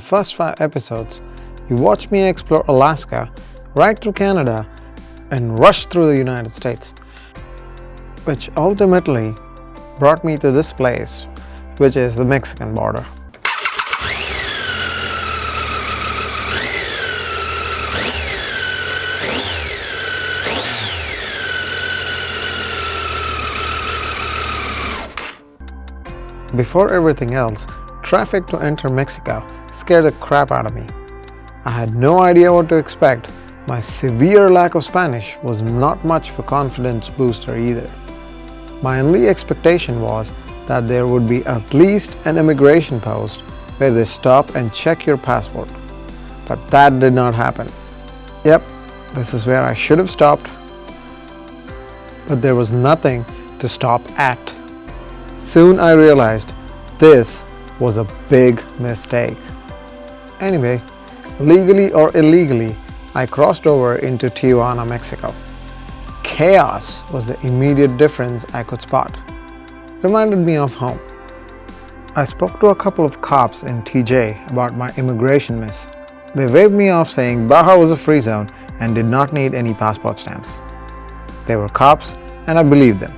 first 5 episodes, you watched me explore Alaska, right through Canada, and rush through the United States, which ultimately brought me to this place, which is the Mexican border. Before everything else, traffic to enter Mexico scared the crap out of me. I had no idea what to expect. My severe lack of Spanish was not much of a confidence booster either. My only expectation was that there would be at least an immigration post where they stop and check your passport. But that did not happen. Yep, this is where I should have stopped. But there was nothing to stop at. Soon I realized this was a big mistake. Anyway, legally or illegally, I crossed over into Tijuana, Mexico. Chaos was the immediate difference I could spot. Reminded me of home. I spoke to a couple of cops in TJ about my immigration miss. They waved me off saying Baja was a free zone and did not need any passport stamps. They were cops and I believed them.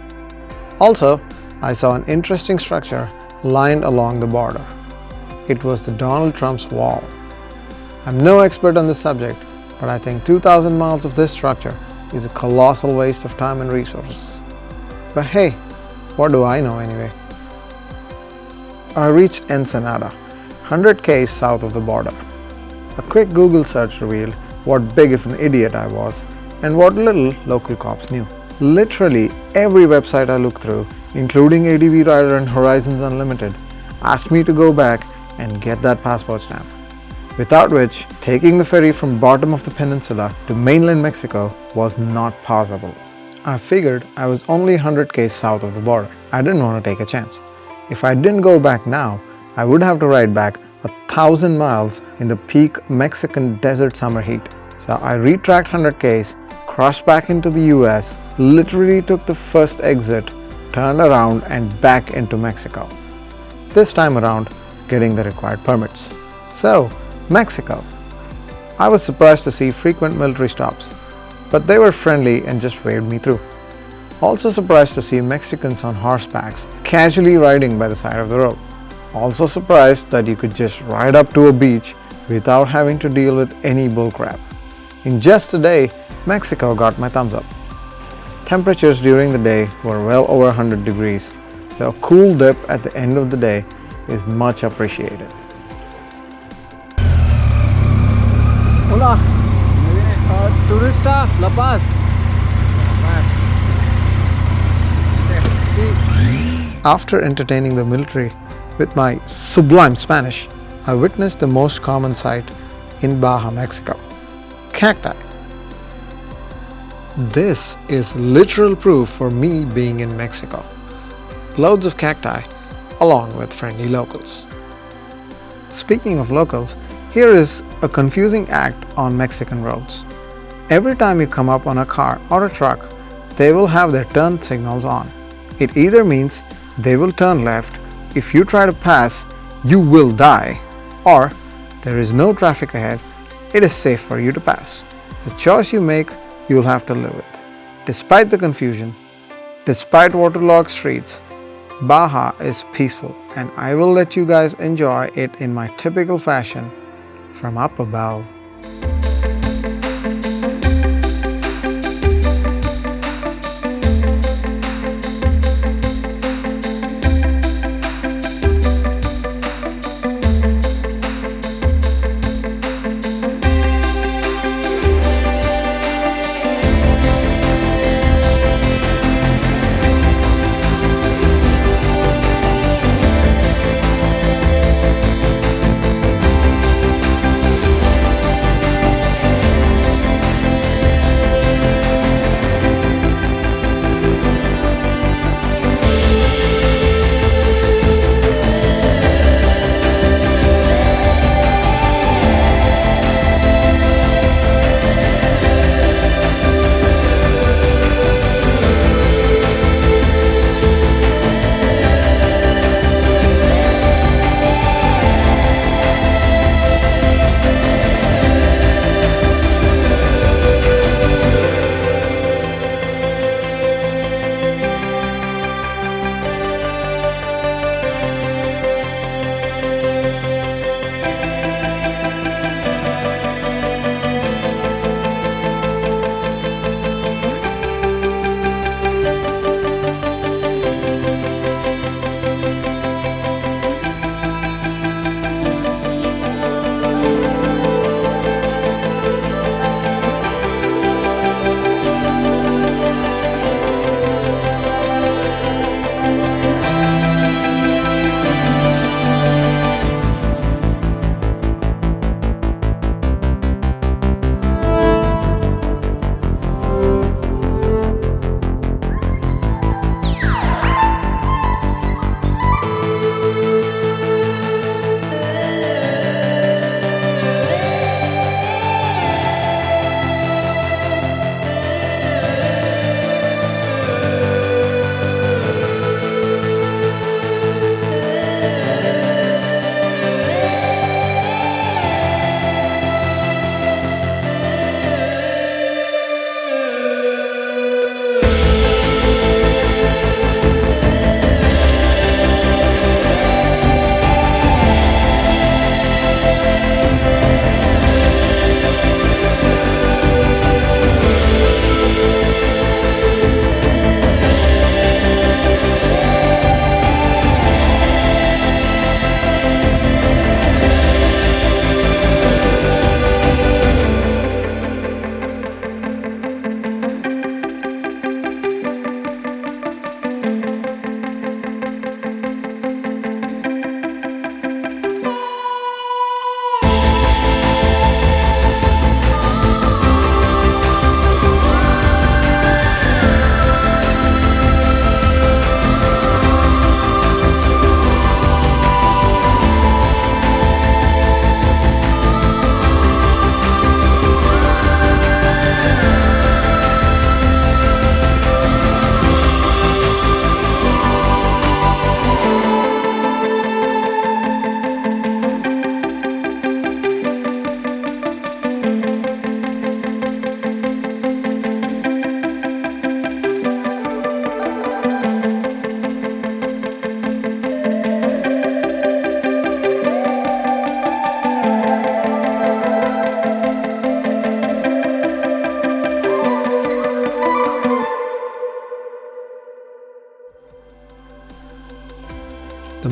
Also, I saw an interesting structure lined along the border. It was the Donald Trump's wall. I'm no expert on this subject, but I think 2,000 miles of this structure is a colossal waste of time and resources. But hey, what do I know anyway? I reached Ensenada, 100 km south of the border. A quick Google search revealed what big of an idiot I was and what little local cops knew. Literally every website I looked through, including ADV Rider and Horizons Unlimited, asked me to go back and get that passport stamp. Without which, taking the ferry from bottom of the peninsula to mainland Mexico was not possible. I figured I was only 100 km south of the border. I didn't want to take a chance. If I didn't go back now, I would have to ride back 1,000 miles in the peak Mexican desert summer heat. So I retracked 100 km, crossed back into the US, literally took the first exit, turned around and back into Mexico. This time around, getting the required permits. So, Mexico. I was surprised to see frequent military stops, but they were friendly and just waved me through. Also surprised to see Mexicans on horsebacks casually riding by the side of the road. Also surprised that you could just ride up to a beach without having to deal with any bullcrap. In just a day, Mexico got my thumbs up. Temperatures during the day were well over 100 degrees, so a cool dip at the end of the day is much appreciated. Hola, Turista La Paz. After entertaining the military with my sublime Spanish, I witnessed the most common sight in Baja Mexico: cacti. This is literal proof for me being in Mexico. Loads of cacti, along with friendly locals. Speaking of locals, here is a confusing act on Mexican roads. Every time you come up on a car or a truck, they will have their turn signals on. It either means they will turn left, if you try to pass, you will die, or there is no traffic ahead, it is safe for you to pass. The choice you make, you will have to live with. Despite the confusion, despite waterlogged streets, Baja is peaceful, and I will let you guys enjoy it in my typical fashion from up above.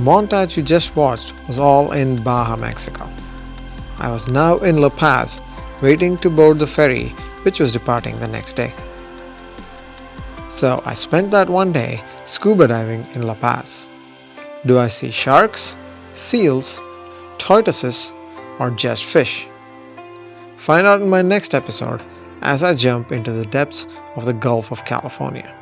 montage you just watched was all in Baja Mexico. I was now in La Paz, waiting to board the ferry which was departing the next day. So I spent that one day scuba diving in La Paz. Do I see sharks, seals, tortoises, or just fish? Find out in my next episode as I jump into the depths of the Gulf of California.